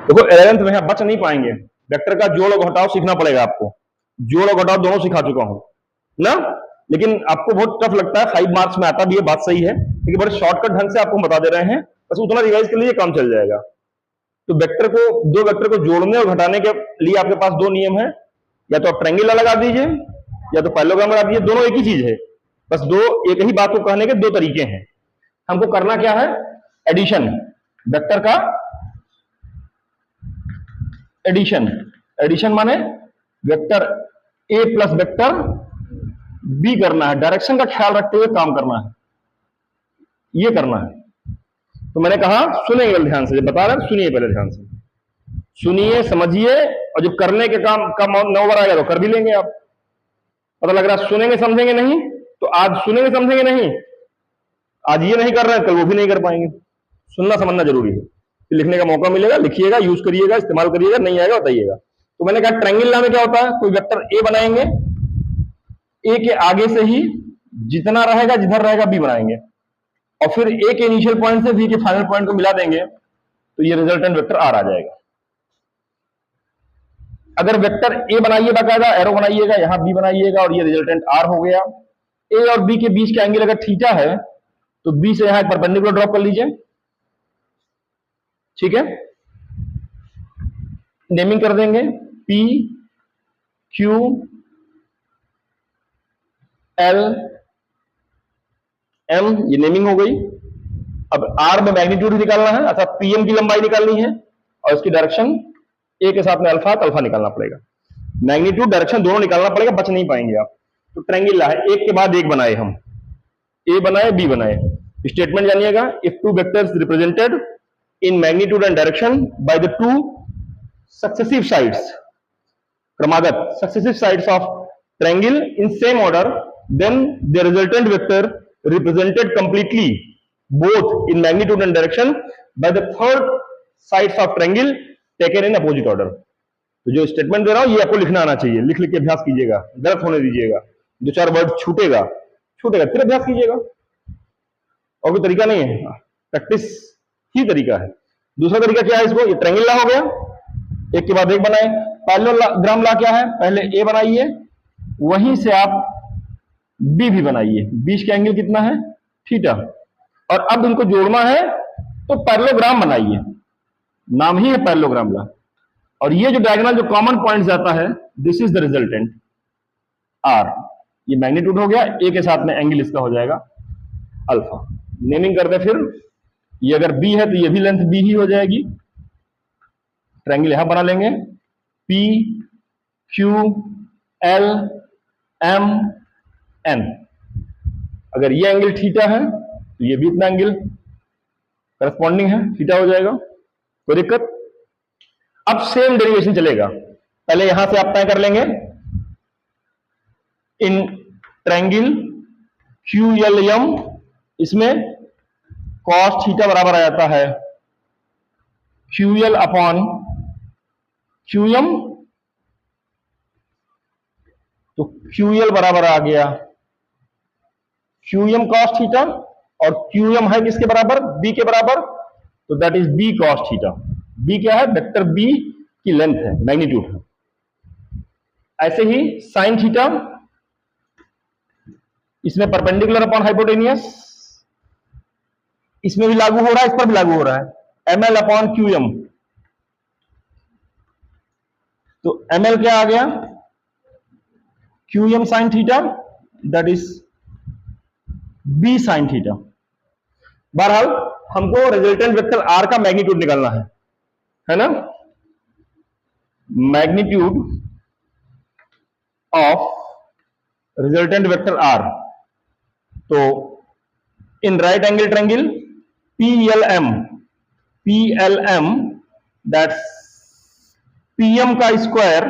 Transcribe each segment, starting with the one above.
देखो 11th में है, बच नहीं पाएंगे। वेक्टर का जोड़ और घटाव सीखना पड़ेगा आपको, जोड़ और घटाव दोनों सिखा चुका हूं ना। लेकिन आपको बहुत टफ लगता है, 5 मार्क्स में आता भी है, बात सही है, लेकिन बड़े शॉर्टकट ढंग से आपको बता दे रहे हैं, बस उतना रिवाइज कर लीजिए, काम चल जाएगा। तो वेक्टर को, दो वेक्टर को जोड़ने और घटाने के लिए आपके पास दो नियम है, या तो आप ट्रायंगल लगा दीजिए या तो पैरेललोग्राम लगा दीजिए, दोनों एक ही चीज है, बस दो एक ही बात को कहने के दो तरीके हैं। हमको करना क्या है, एडिशन, वेक्टर का एडिशन। एडिशन माने vector A plus vector B करना है, डायरेक्शन का ख्याल रखते हुए काम करना है, ये करना है। तो मैंने कहा सुनेंगे ध्यान से, जब बता रहे हैं सुनिए, पहले ध्यान से सुनिए, समझिए, और जब करने के काम का नंबर आएगा तो कर भी लेंगे आप। पता लग रहा है सुनेंगे समझेंगे नहीं, तो आज सुनेंगे समझेंगे नहीं, आज ये नहीं कर रहे हैं कल वो भी नहीं कर पाएंगे। सुनना समझना जरूरी है, लिखने का मौका मिलेगा, लिखिएगा, यूज करिएगा, इस्तेमाल करिएगा, नहीं आएगा बताइएगा। तो मैंने कहा ट्रायंगल में क्या होता है, कोई वेक्टर ए बनाएंगे, ए के आगे से ही जितना रहेगा जिधर रहेगा बी बनाएंगे, और फिर ए के इनिशियल पॉइंट से बी के फाइनल पॉइंट को मिला देंगे, तो ये रिजल्टेंट वेक्टर आर आ जाएगा। अगर वेक्टर ए बनाइए, बाकायदा एरो बनाइएगा, यहां बी बनाइएगा, और ये रिजल्टेंट आर हो गया। ए और बी के बीच का एंगल अगर थीटा है तो बी से यहां एक परपेंडिकुलर ड्रॉप कर लीजिए, ठीक है। नेमिंग कर देंगे पी क्यू एल एम, ये नेमिंग हो गई। अब आर में मैग्नीट्यूड निकालना है, अर्थात पीएम की लंबाई निकालनी है, और इसकी डायरेक्शन ए के साथ में अल्फा अल्फा निकालना पड़ेगा, मैग्नीट्यूड डायरेक्शन दोनों निकालना पड़ेगा, बच नहीं पाएंगे आप। तो ट्रायंगल है, एक के बाद एक बनाए हम, ए बनाए बी बनाए। स्टेटमेंट जानिएगा, if two vectors represented in magnitude and direction by the two successive sides, क्रमागत successive sides of triangle in same order, then the resultant vector represented completely both in magnitude and direction by the third sides of triangle taken in opposite order. तो जो statement दे रहा हूं ये आपको लिखना आना चाहिए, लिख लिख के अभ्यास कीजिएगा, गलत होने दीजिएगा, दो चार वर्ड छूटेगा फिर अभ्यास कीजिएगा, और कोई तरीका नहीं है, प्रैक्टिस ही तरीका है। दूसरा तरीका क्या है, इसको ये ट्रायंगल ला हो गया, एक के बाद एक बनाए। पैरेललोग्राम ला क्या है, पहले ए बनाइए, वहीं से आप बी भी बनाइए, बीच का एंगल कितना है थीटा, और अब इनको जोड़ना है तो पैरेललोग्राम बनाइए, नाम ही है पैरेललोग्राम ला। और ये जो डायगोनल जो कॉमन पॉइंट जाता है, this is the resultant R. ये मैग्नीट्यूड हो गया, ए के साथ में एंगल इसका हो जाएगा अल्फा। नेमिंग करते फिर, ये अगर बी है तो ये भी लेंथ बी ही हो जाएगी। ट्रायंगल यहां बना लेंगे, P Q L M N. अगर ये एंगल थीटा है तो ये भी इतना एंगल करस्पॉन्डिंग है, थीटा हो जाएगा, कोई दिक्कत। अब सेम डेरिवेशन चलेगा, पहले यहां से आप तय कर लेंगे, in triangle Q L M, इसमें कॉस थीटा बराबर आ जाता है Q L upon Q M, तो क्यू एल बराबर आ गया क्यू एम कॉस थीटा, और क्यू एम है किसके बराबर, बी के बराबर, तो that is B cos theta. B क्या है, वेक्टर बी की लेंथ है, मैग्नीट्यूड है। ऐसे ही साइन थीटा, इसमें परपेंडिकुलर अपॉन हाइपोटेनियस, इसमें भी लागू हो रहा है, इस पर भी लागू हो रहा है, M L upon Q M. तो एम एल क्या आ गया, Q M sine theta, that is B sine theta. बहरहाल हमको रिजल्टेंट वेक्टर आर का मैग्नीट्यूड निकालना है ना, magnitude of resultant vector R. तो in right angle triangle PLM that's PM का स्क्वायर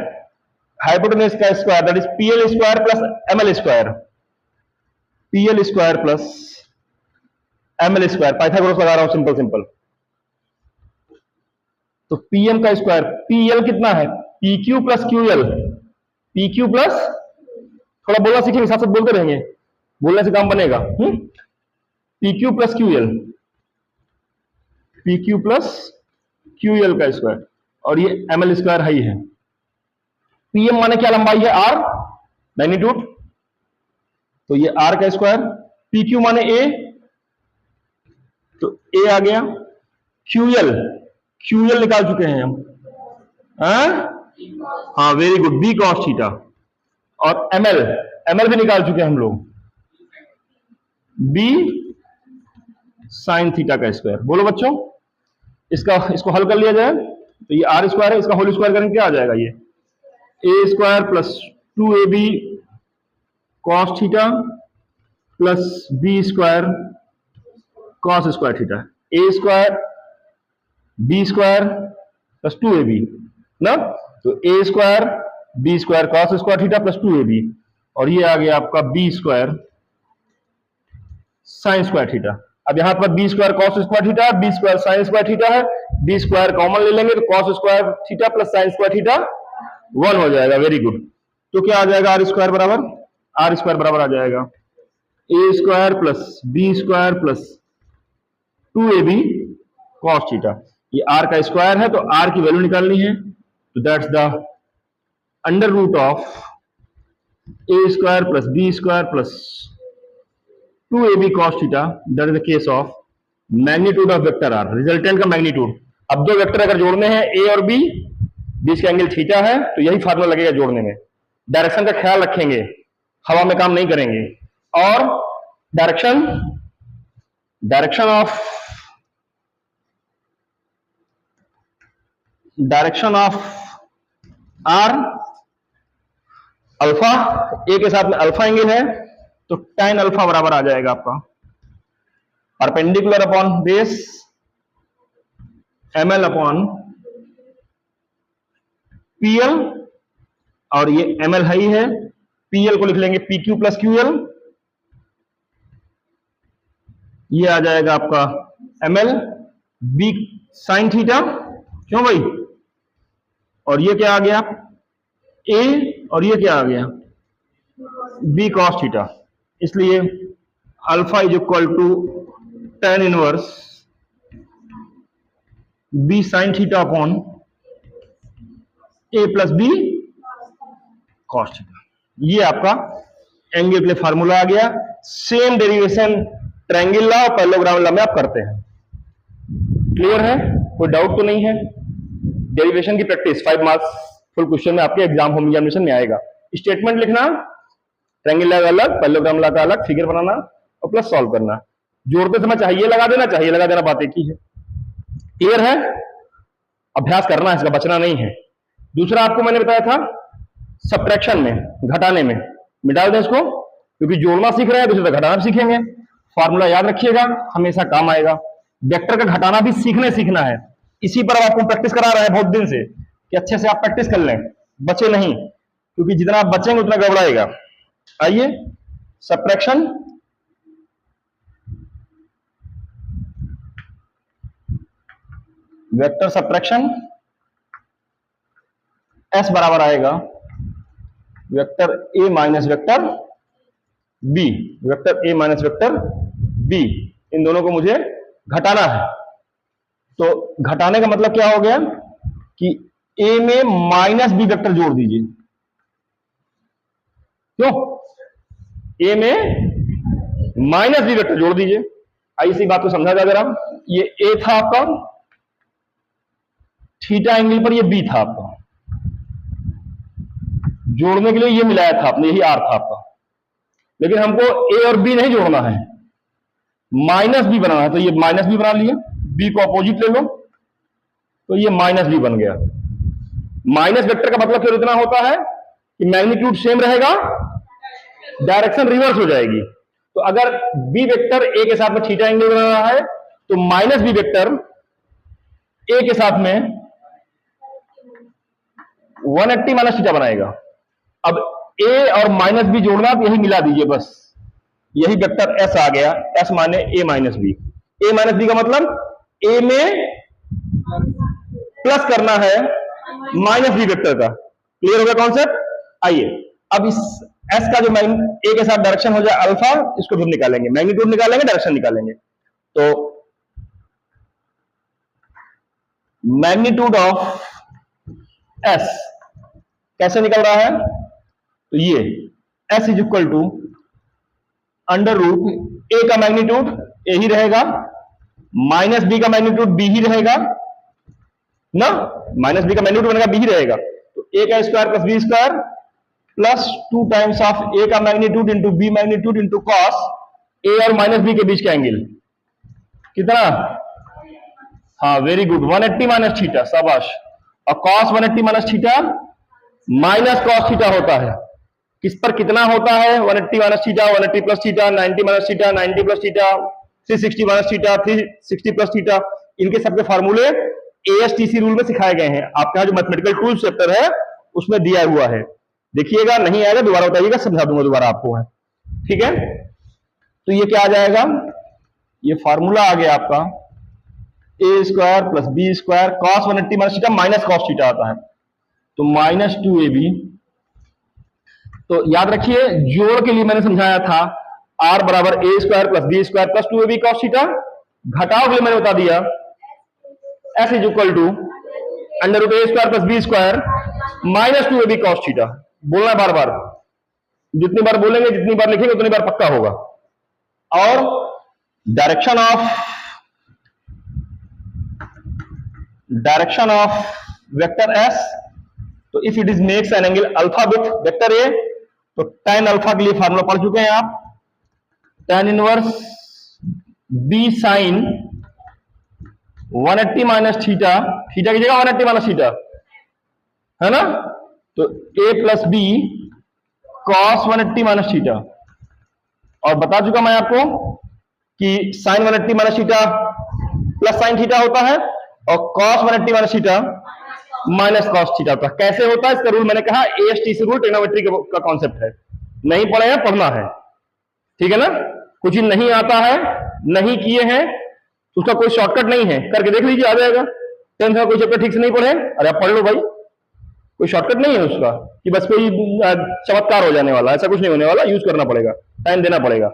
हाइपोटेन्यूज का square, that is PL square plus ML square, PL square plus ML square, Pythagoras लगा रहा हूं सिंपल सिंपल। तो PM का स्क्वायर, PL कितना है, PQ plus QL, PQ plus, थोड़ा बोलना सीखेंगे, साथ साथ बोलते रहेंगे, बोलने से काम बनेगा। PQ plus QL, PQ plus QL का स्क्वायर, और ये ml स्क्वायर हाई है। pm माने क्या लंबाई है, r मैग्नीट्यूड, तो ये r का स्क्वायर। pq माने a, तो a आ गया। ql निकाल चुके हैं हम, हाँ very good, b cos theta. और ml भी निकाल चुके हैं हम लोग, b sin थीटा का स्क्वायर। बोलो बच्चों, इसको हल कर लिया जाए तो ये r स्क्वायर है, इसका होल स्क्वायर करेंगे क्या आ जाएगा, ये a square plus 2ab cos theta plus b square cos square theta, a square b square plus 2ab ना, तो a square b square cos square theta plus 2ab, और ये आ गया आपका b square sin square theta. अब यहां पर b square cos square theta, b square sin square theta है, b स्क्वायर कॉमन ले लेंगे तो cos square theta plus sin square theta 1 हो जाएगा। वेरी गुड, तो क्या आ जाएगा, r स्क्वायर बराबर आ जाएगा a square plus b square plus 2ab cos theta. ये r का स्क्वायर है तो r की वैल्यू निकालनी है, तो that's the under root of a square plus b square plus 2ab cos theta, that is the case of magnitude of vector r, resultant का magnitude. अब दो वेक्टर अगर जोड़ने हैं a और b, बीच का एंगल थीटा है, तो यही फार्मूला लगेगा जोड़ने में। डायरेक्शन का ख्याल रखेंगे, हवा में काम नहीं करेंगे। और direction of r alpha, a के साथ में अल्फा एंगल है, तो tan अल्फा बराबर आ जाएगा आपका perpendicular upon base ml upon pl, और ये ml हाई है, pl को लिख लेंगे pq प्लस ql, ये आ जाएगा आपका ml b sin थीटा, क्यों भाई, और ये क्या आ गया a, और ये क्या आ गया b cos थीटा। इसलिए alpha is equal to tan inverse b sin theta upon a plus b cos theta. ये आपका एंगल के लिए फार्मूला आ गया। सेम डेरिवेशन ट्रायंगल लॉ और पैरेललोग्राम लॉ में आप करते हैं। क्लियर है, कोई डाउट तो नहीं है। डेरिवेशन की प्रैक्टिस 5 मार्क्स फुल क्वेश्चन में आपके एग्जाम होम एग्जामिनेशन में आएगा। स्टेटमेंट लिखना, ट्रायंगल लॉ का अलग, पैरेललोग्राम लॉ का अलग, फिगर बनाना और प्लस सॉल्व करना। जोड़ते समय चाहिए लगा देना, बात एक ही है। क्लियर है, अभ्यास करना है, इसका बचना नहीं है। दूसरा आपको मैंने बताया था सब्ट्रैक्शन में, घटाने में, मिटा दें इसको, क्योंकि जोड़ना सीख रहे हैं दूसरे तो घटाना सीखेंगे। फॉर्मूला याद रखिएगा, हमेशा काम आएगा। वेक्टर का घटाना भी सीखना है। इसी पर आपको प्रैक्टिस करा रहे हैं बहुत दिन से कि अच्छे से आप प्रैक्टिस कर लें, बचे नहीं, क्योंकि जितना आप बचेंगे उतना गड़बड़ाएगा। आइए सब्ट्रैक्शन, वेक्टर सब्ट्रैक्शन, S बराबर आएगा vector A minus vector B, vector A minus vector B, इन दोनों को मुझे घटाना है। तो घटाने का मतलब क्या हो गया कि A में माइनस B वेक्टर जोड़ दीजिए। क्यों? A में माइनस B वेक्टर जोड़ दीजिए। आइए इसी बात को समझा जाए जरा। ये A था आपका, थीटा एंगल पर ये B था आपका, जोड़ने के लिए ये मिलाया था आपने, यही R था आपका। लेकिन हमको A और B नहीं जोड़ना है, माइनस B बनाना है, तो ये माइनस B बना लिया। B को अपोजिट ले लो तो ये माइनस B बन गया। माइनस वेक्टर का मतलब क्यों इतना होता है कि मैग्नीट्यूड सेम रहेगा, डायरेक्शन रिवर्स हो जाएगी। तो अगर B वेक्टर A के साथ में थीटा एंगल बना रहा है तो माइनस B वेक्टर A के साथ में 180 माइनस थीटा बनाएगा। अब A और माइनस B जोड़ना, तो यही मिला दीजिए बस, यही वेक्टर S आ गया। S माने A minus B। A minus B का मतलब A में प्लस करना है माइनस B वेक्टर का। क्लियर हो गया कॉन्सेप्ट? आइए अब इस S का जो A के साथ डायरेक्शन हो जाए अल्फा, इसको फिर निकालेंगे, मैग्नीट्यूड निकालेंगे, डायरेक्शन निकालेंगे। तो मैग्नीट्यूड ऑफ एस कैसे निकल रहा है, तो ये S is equal to under root A का मैग्नीट्यूड ए ही रहेगा, माइनस बी का मैग्नीट्यूड बी ही रहेगा ना, माइनस बी का मैग्नीट्यूड बनेगा बी ही रहेगा, तो ए का square plus B square plus 2 times of A का magnitude into B magnitude into cos A और माइनस बी के बीच का एंगल कितना, हाँ वेरी गुड 180 माइनस थीटा, शाबाश। और cos 180 minus theta minus cos theta होता है, किस पर कितना होता है, 180 minus theta, 180 plus theta, 90 minus theta, 90 plus theta, 360 minus theta, 360 plus theta, इनके सबके फार्मूले एएसटीसी रूल में सिखाए गए हैं, आपका जो मैथमेटिकल टूल्स चैप्टर है उसमें दिया हुआ है, देखिएगा, नहीं आएगा दोबारा बताइएगा, समझा दूंगा दोबारा आपको है, ठीक है। तो ये क्या आ जाएगा, ये फार्मूला आ गया आपका A square plus B square cos 180 minus theta minus cos theta आता है, तो माइनस 2ab, तो याद रखिए जोड़ के लिए मैंने समझाया था r बराबर A square plus B square plus 2ab cos theta, घटाव के लिए मैंने बता दिया S is equal to under root A square plus B square minus 2ab cos theta, बोलना बार बार, जितनी बार बोलेंगे जितनी बार लिखेंगे उतनी बार पक्का होगा। और डायरेक्शन ऑफ वेक्टर एस, तो if it is makes an angle alpha with vector A, तो tan अल्फा के लिए फार्मूला पढ़ चुके हैं आप, tan inverse b sine 180 minus theta, theta की जगह 180 माइनस थीटा है ना, तो a plus B cos 180 minus theta, और बता चुका मैं आपको कि sine 180 minus theta plus sine theta होता है और cos 180 minus theta minus cos theta होता है। कैसे होता है इसका रूल मैंने कहा एएसटीसी रूल, ट्रिग्नोमेट्री का कॉन्सेप्ट है, नहीं पढ़े हैं पढ़ना है, ठीक है ना। कुछ ही नहीं आता है, नहीं किए हैं, उसका कोई शॉर्टकट नहीं है, करके देख लीजिए आ जाएगा। 10th का कोई चैप्टर ठीक से नहीं पढ़े, अरे आप पढ़ लो भाई, कोई शॉर्टकट नहीं है उसका कि बस कोई चमत्कार हो जाने वाला, ऐसा कुछ नहीं होने वाला, यूज करना पड़ेगा, टाइम देना पड़ेगा।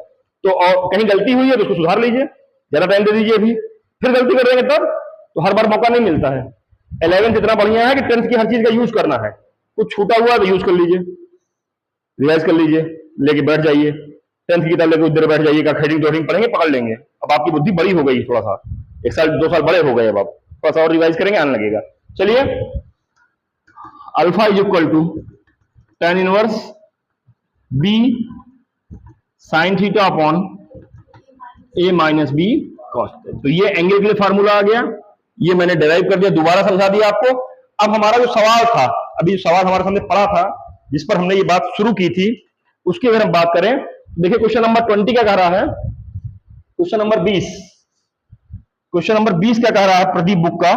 तो और कहीं गलती हुई है तो उसको सुधार लीजिए, ज्यादा टाइम दे दीजिए, अभी फिर गलती कर देंगे तब तो हर बार मौका नहीं मिलता है। 11th इतना बढ़िया है कि 10th की हर चीज का यूज करना है, कुछ छूटा हुआ है तो यूज कर लीजिए, रिवाइज कर लीजिए, लेके बैठ जाइए, 10th की किताब लेके उधर बैठ जाइए, हेडिंग टू हेडिंग पढ़ेंगे, पकड़ लेंगे। अब आपकी बुद्धि बड़ी हो गई, थोड़ा सा 1 साल 2 साल बड़े हो गए, अब आप थोड़ा सा और रिवाइज करेंगे, आने लगेगा। चलिए, alpha is equal to tan inverse B sine theta upon A minus B cos, तो ये एंगल के लिए फार्मूला आ गया, ये मैंने डिराइव कर दिया, दोबारा समझा दिया आपको। अब हमारा जो सवाल था, अभी सवाल हमारे सामने पड़ा था जिस पर हमने ये बात शुरू की थी, उसकी अगर हम बात करें, देखिए क्वेश्चन नंबर 20 क्या कह रहा है, क्वेश्चन नंबर 20 क्या कह रहा है प्रदीप बुक का,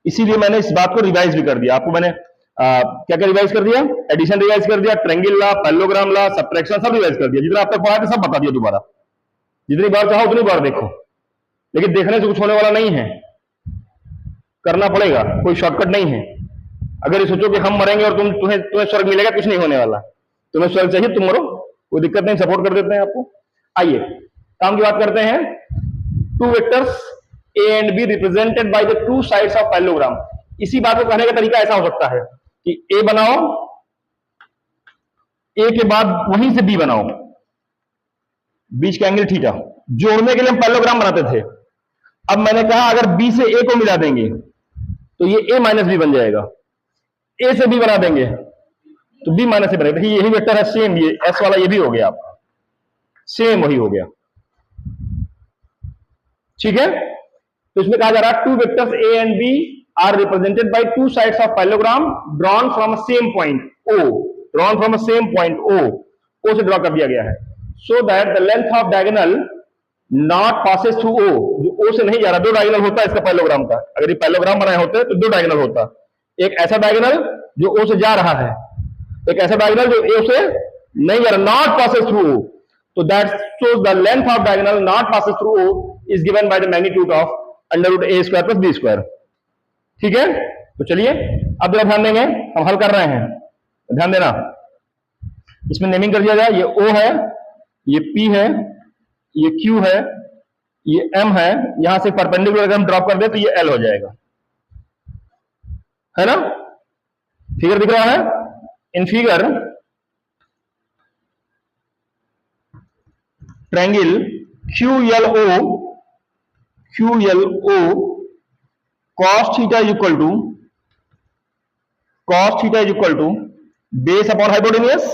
इसीलिए मैंने इस बात को रिवाइज भी कर दिया आपको। मैंने क्या क्या रिवाइज कर दिया, एडिशन रिवाइज कर दिया, ट्रायंगल ला, पैरेललोग्राम ला, सब्ट्रैक्शन सब रिवाइज कर दिया, जितना आप तक पढ़ा था सब बता दिया दोबारा, जितनी बार चाहो उतनी बार देखो, लेकिन देखने से कुछ होने वाला नहीं है, करना पड़ेगा, कोई शॉर्टकट नहीं है। अगर ये सोचो कि हम मरेंगे और तुम्हें स्वर्ग मिलेगा, कुछ नहीं होने वाला, तुम्हें स्वर्ग चाहिए तुम मरो, कोई दिक्कत नहीं, सपोर्ट कर देते हैं आपको। आइए काम की बात करते हैं। 2 vectors A and be represented by the 2 sides of parallelogram. इसी बात को कहने का तरीका ऐसा हो सकता है कि ए बनाओ, ए के बाद वहीं से बी बनाओ, बीच का एंगल थीटा, जोड़ने के लिए हम पैरेललोग्राम बनाते थे। अब मैंने कहा अगर बी से ए को मिला देंगे तो ये ए माइनस बी बन जाएगा, ए से बी बना देंगे तो बी माइनस ए बनेगा। यही वेक्टर है सेम, ये एस वाला ये भी हो गया आपका, सेम वही हो गया, ठीक है। तो इसमें कहा जा रहा है 2 vectors A and B are represented by 2 sides of parallelogram drawn from a same point O, drawn from a same point O से ड्रॉ कर दिया गया है, so that the length of diagonal not passes through O, जो O से नहीं जा रहा, 2 डायगोनल होता है इसका पैरेललोग्राम का, अगर ये पैरेललोग्राम बनाए होते तो 2 डायगोनल होता, एक ऐसा डायगोनल जो ओ से जा रहा है, एक ऐसा डायगोनल जो ओ से नहीं जा रहा, नॉट पासेस थ्रू ओ, तो that shows the length of diagonal not passes through O is given by the magnitude of under root A square plus B square, ठीक है। तो चलिए अब जरा ध्यान देंगे, हम हल कर रहे हैं, ध्यान देना, इसमें नेमिंग कर दिया जाए, ये O है, ये P है, ये Q है, ये M है, यहां से परपेंडिकुलर अगर हम ड्रॉप कर दे तो ये L हो जाएगा, है ना। फिगर दिख रहा है? In figure triangle QLO cos theta is equal to base upon hypotenuse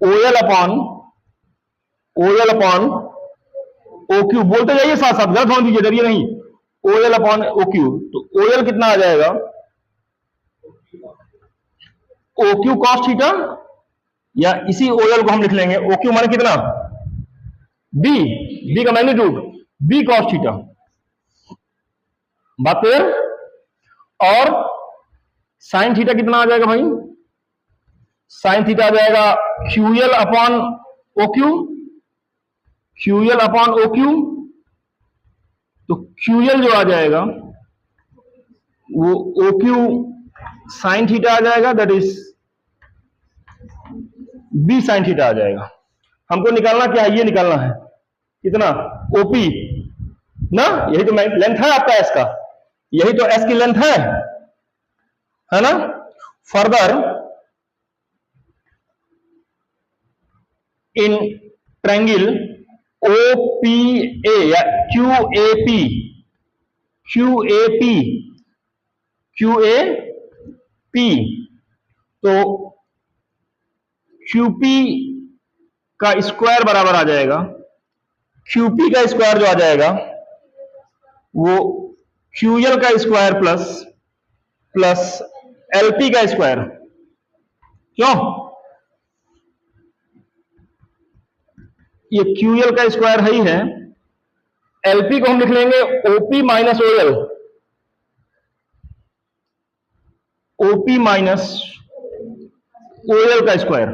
OL upon OQ। बोलते जाइए साथ साथ, गलत होने दीजिए, डरिए नहीं। OL अपॉन OQ, तो OL कितना आ जाएगा? OQ cos थीटा, या इसी OL को हम लिख लेंगे OQ माने कितना? B का मैग्नीट्यूड, B cos थीटा। बात क्लियर? और साइन थीटा कितना आ जाएगा भाई? साइन थीटा आ जाएगा QL अपॉन OQ। तो QL जो आ जाएगा वो OQ साइन थीटा आ जाएगा, that is B sine theta आ जाएगा। हमको निकालना क्या है? ये निकालना है कितना? OP ना, यही तो लेंथ है आपका S का, यही तो S की लेंथ है ना। फर्दर इन ट्रायंगल OPA या QAP, तो QP का स्क्वायर बराबर आ जाएगा, QP का स्क्वायर जो आ जाएगा वो QL का स्क्वायर प्लस LP का स्क्वायर। क्यों? ये QL का स्क्वायर है ही है, LP को हम लिख लेंगे OP माइनस OL का स्क्वायर।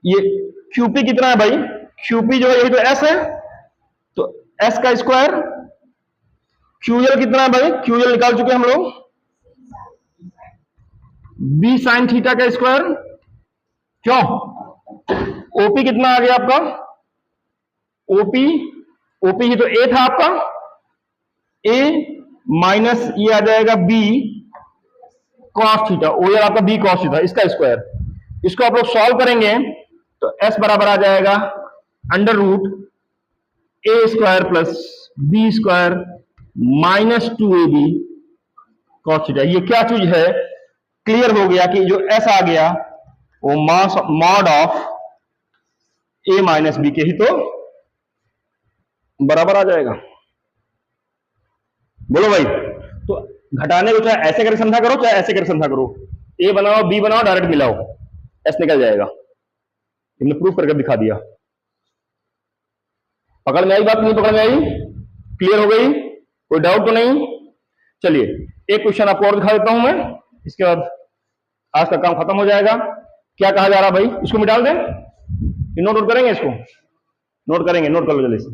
ये QP कितना है भाई? QP जो है यही तो S है, तो S का स्क्वायर। QL कितना है भाई? QL निकाल चुके हम लोग, B साइन थीटा का स्क्वायर। क्यों? OP कितना आ गया आपका? OP ही तो A था आपका, A माइनस ये आ जाएगा B cos थीटा, OL आपका B cos थीटा, इसका स्क्वायर। इसको आप लोग सॉल्व करेंगे तो S बराबर आ जाएगा under root A square plus B square minus 2AB cos theta. ये क्या चीज है? क्लियर हो गया कि जो S आ गया वो mod of A minus B के ही तो बराबर आ जाएगा। बोलो भाई, तो घटाने को चाहे ऐसे करके समझा करो, चाहे ऐसे करके समझा करो, A बनाओ B बनाओ, डायरेक्ट मिलाओ, S निकल जाएगा। हमने प्रूफ करके दिखा दिया। पकड़ में आई बात? नहीं पकड़ में आई? क्लियर हो गई? कोई डाउट तो नहीं? चलिए एक क्वेश्चन आपको और दिखा देता हूं मैं, इसके बाद आज का काम खत्म हो जाएगा। क्या कहा जा रहा भाई? इसको मिटा दें, नोट करेंगे, इसको नोट करेंगे, नोट कर लो जल्दी से।